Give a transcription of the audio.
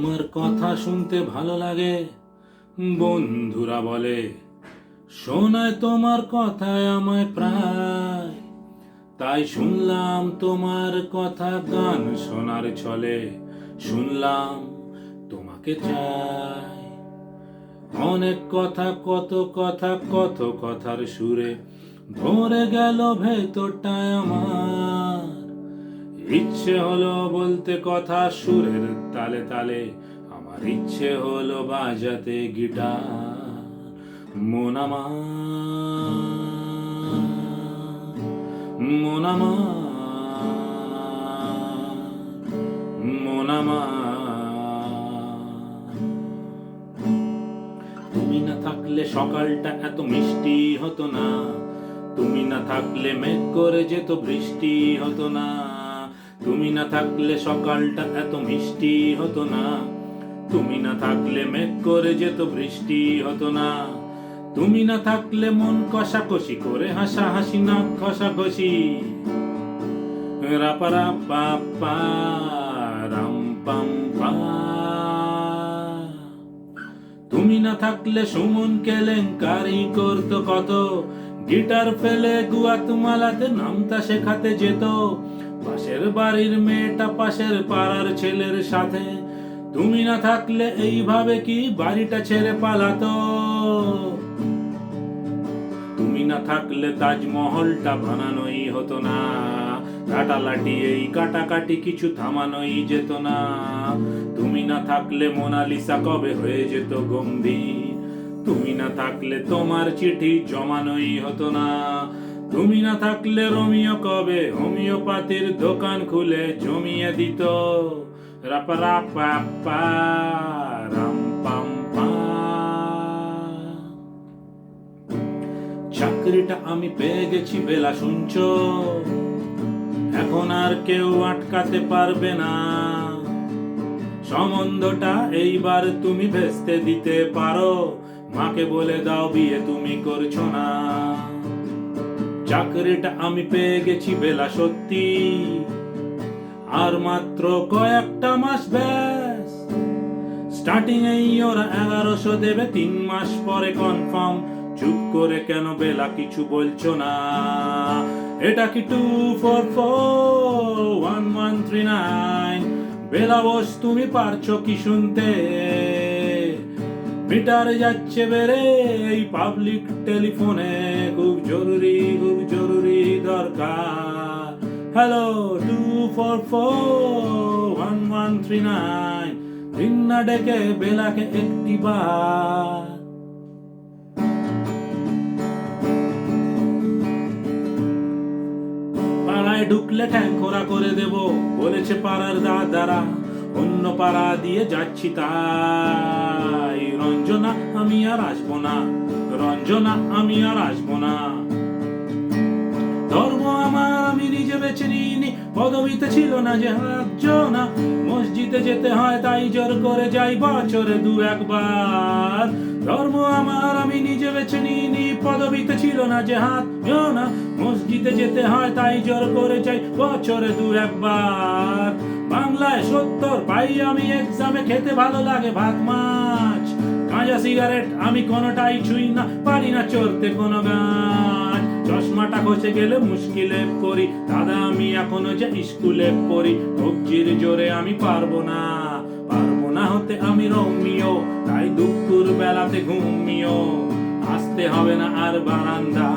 তোমার কথা শুনতে ভালো লাগে, বন্ধুরা বলে শোনায় তোমার কথায় আমায় প্রায়। তাই শুনলাম তোমার কথা গান শোনার ছলে, শুনলাম তোমাকে চাই। অনেক কথা কত কথা কত কথার সুরে ভরে গেল ভেতরটায় আমার। ইচ্ছে হলো বলতে কথা সুরের তালে তালে, আমার ইচ্ছে হলো বাজাতে গিটার। মন আমার, মন আমার, মন আমার। তুমি না থাকলে সকালটা এত মিষ্টি হতো না, তুমি না থাকলে মেঘ করে যেত বৃষ্টি হতো না। তুমি না থাকলে সকালটা এত মিষ্টি হতো না, তুমি না থাকলে মেঘ করে যেত বৃষ্টি হতো না। তুমি না থাকলে মন কষাকষি করে হাসাহাসি না ঘষাঘষি। রাপারা পাপা রাম পাম পা। তুমি না থাকলে সুমন কেলেঙ্কারি করতো কত, গিটার ফেলে গুয়াতমালাতে নামতা শেখাতে যেত। পাশের বাড়ির মেয়েটা পাশের পাড়ার ছেলের সাথে, তুমি না থাকলে এইভাবে কি বাড়িটা ছেড়ে পালাতো। তুমি না থাকলে তাজমহলটা বানানোই হতো না, কাটালাটি এই কাটাকাটি কিছু থামানোই যেত না। তুমি না থাকলে মোনালিসা কবে হয়ে যেত গম্ভীর, তুমি না থাকলে তোমার চিঠি জমানোই হতো না। তুমি না থাকলে রোমিও কবে হোমিওপ্যাথির দোকান খুলে জমিয়ে দিত। রাপারা পাপা রাম পাম পা। চাকরিটা আমি পেয়ে গেছি বেলা শুনছো, এখন আর কেউ আটকাতে পারবে না। সম্বন্ধটা এইবার তুমি ভেস্তে দিতে পারো, মাকে বলে দাও বিয়ে তুমি করছো না। চাকরিটা আমি পেয়ে গেছি বেলা সত্যি, আর মাত্র কয়েকটা মাস ব্যাস। স্টার্টিং এই ওরা 1100 দেবে, 3 মাস পরে কনফার্ম। চুপ করে কেন বেলা কিছু বলছো না? এটা কি 2441139? বেলা বস তুমি পারছো কি শুনতে? মিটার যাচ্ছে বেড়ে এই পাবলিক টেলিফোনে, খুব জরুরি দরকার। হ্যালো 2441139, দিন না ডেকে বেলাকে একটি বার। পাড়ায় ঢুকলে ঠ্যাং খোরা করে দেব বলেছে পাড়ার দাদারা, অন্য পাড়া দিয়ে যাচ্ছি তাই। রঞ্জনা আমি আর আসবো না, রঞ্জনা আমি আর আসবো না। ধর্ম আমার আমি নিজে বেছে নিইনি, পদবিতে ছিল না যে হাতজনা। মসজিদে যেতে হয় তাই জোর করে যাই বছরে 2-1 বার। ধর্ম আমার আমি নিজে বেছে নিইনি, পদবিতে ছিল না যে হাতজনা। মসজিদে যেতে হয় তাই জোর করে যাই বছরে 2-1 বার। বাংলায় 70 পাই আমি এক্সামে, খেতে ভালো লাগে ভাত মাছ। গাঁজা সিগারেট আমি কোনোটাই ছুঁই না, পারি না চড়তে কোনো গান। চশমাটা খসে গেলে মুশকিলে পড়ি, দাদা আমি এখনো যে স্কুলে পড়ি। কবজির জোরে আমি পারবো না হতে আমি রোমিও, তাই দুপুর বেলাতে ঘুমিও। আসতে হবে না আর বারান্দা।